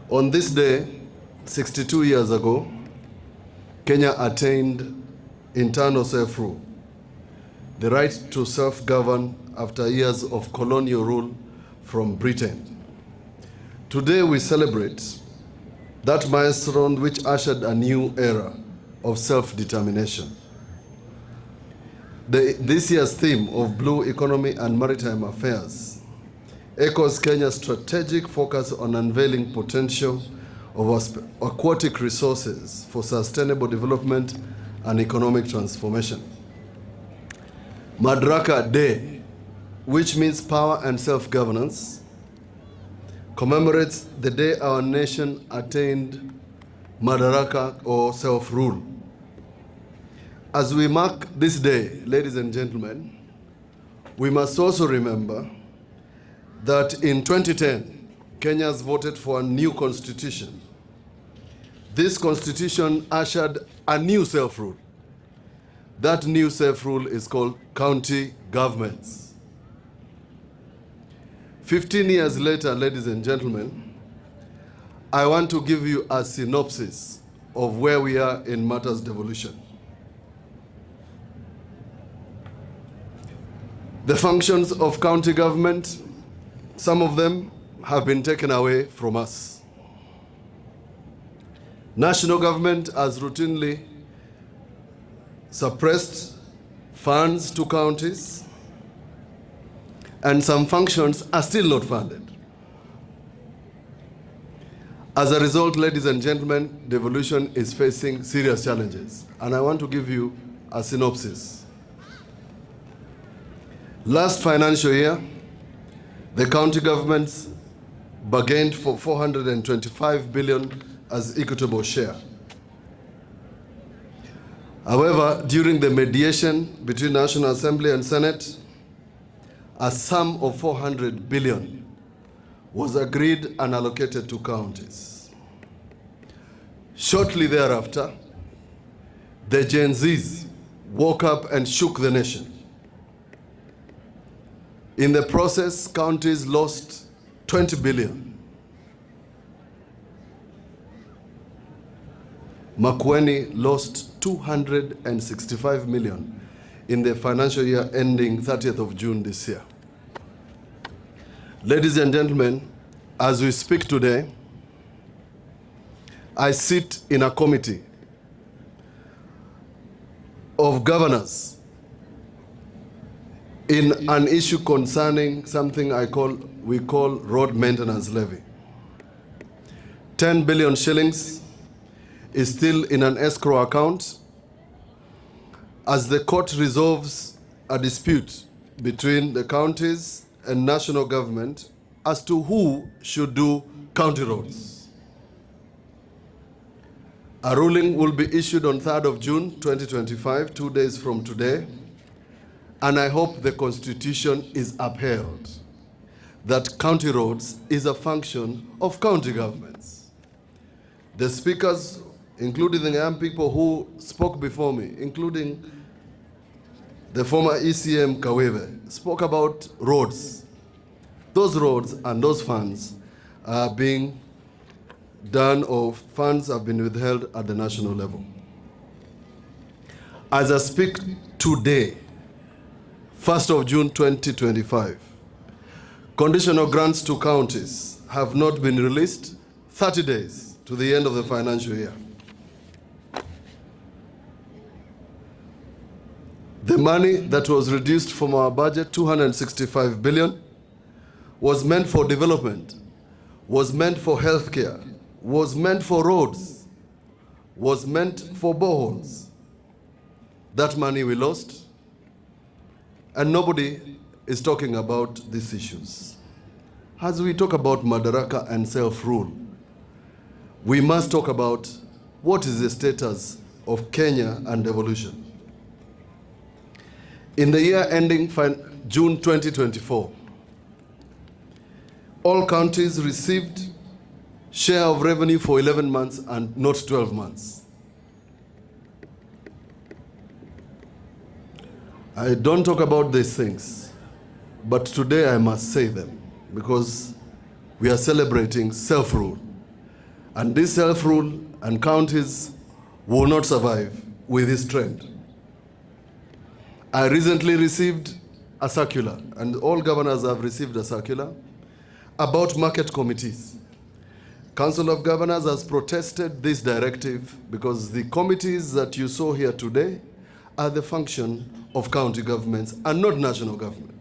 On this day, 62 years ago, Kenya attained internal self-rule, the right to self-govern after years of colonial rule from Britain. Today we celebrate that milestone which ushered a new era of self-determination. This year's theme of Blue Economy and Maritime Affairs echoes Kenya's strategic focus on unveiling potential of aquatic resources for sustainable development and economic transformation. Madaraka Day, which means power and self-governance, commemorates the day our nation attained Madaraka or self-rule. As we mark this day, ladies and gentlemen, we must also remember that in 2010, Kenyans voted for a new constitution. This constitution ushered a new self-rule. That new self-rule is called county governments. 15 years later, ladies and gentlemen, I want to give you a synopsis of where we are in matters devolution. The functions of county government, some of them have been taken away from us. National government has routinely suppressed funds to counties, and some functions are still not funded. As a result, ladies and gentlemen, devolution is facing serious challenges, and I want to give you a synopsis. Last financial year, the county governments bargained for 425 billion as equitable share. However, during the mediation between National Assembly and Senate, a sum of 400 billion was agreed and allocated to counties. Shortly thereafter, the Gen Zs woke up and shook the nation. In the process, counties lost 20 billion. Makueni lost 265 million in the financial year ending 30th of June this year. Ladies and gentlemen, as we speak today, I sit in a committee of governors in an issue concerning something we call road maintenance levy. 10 billion shillings is still in an escrow account as the court resolves a dispute between the counties and national government as to who should do county roads. A ruling will be issued on 3rd of June 2025, 2 days from today, and I hope the Constitution is upheld, that county roads is a function of county governments. The speakers, including the young people who spoke before me, including the former ECM Kaweve, spoke about roads. Those roads and those funds are being done, or funds have been withheld at the national level. As I speak today, 1st of June 2025, conditional grants to counties have not been released 30 days to the end of the financial year. The money that was reduced from our budget, 265 billion, was meant for development, was meant for healthcare, was meant for roads, was meant for boreholes. That money we lost, and nobody is talking about these issues. As we talk about Madaraka and self-rule, we must talk about what is the status of Kenya and devolution. In the year ending June 2024, all counties received share of revenue for 11 months and not 12 months. I don't talk about these things, but today I must say them because we are celebrating self-rule. And this self-rule and counties will not survive with this trend. I recently received a circular, and all governors have received a circular, about market committees. Council of Governors has protested this directive because the committees that you saw here today are the function of county governments and not national government.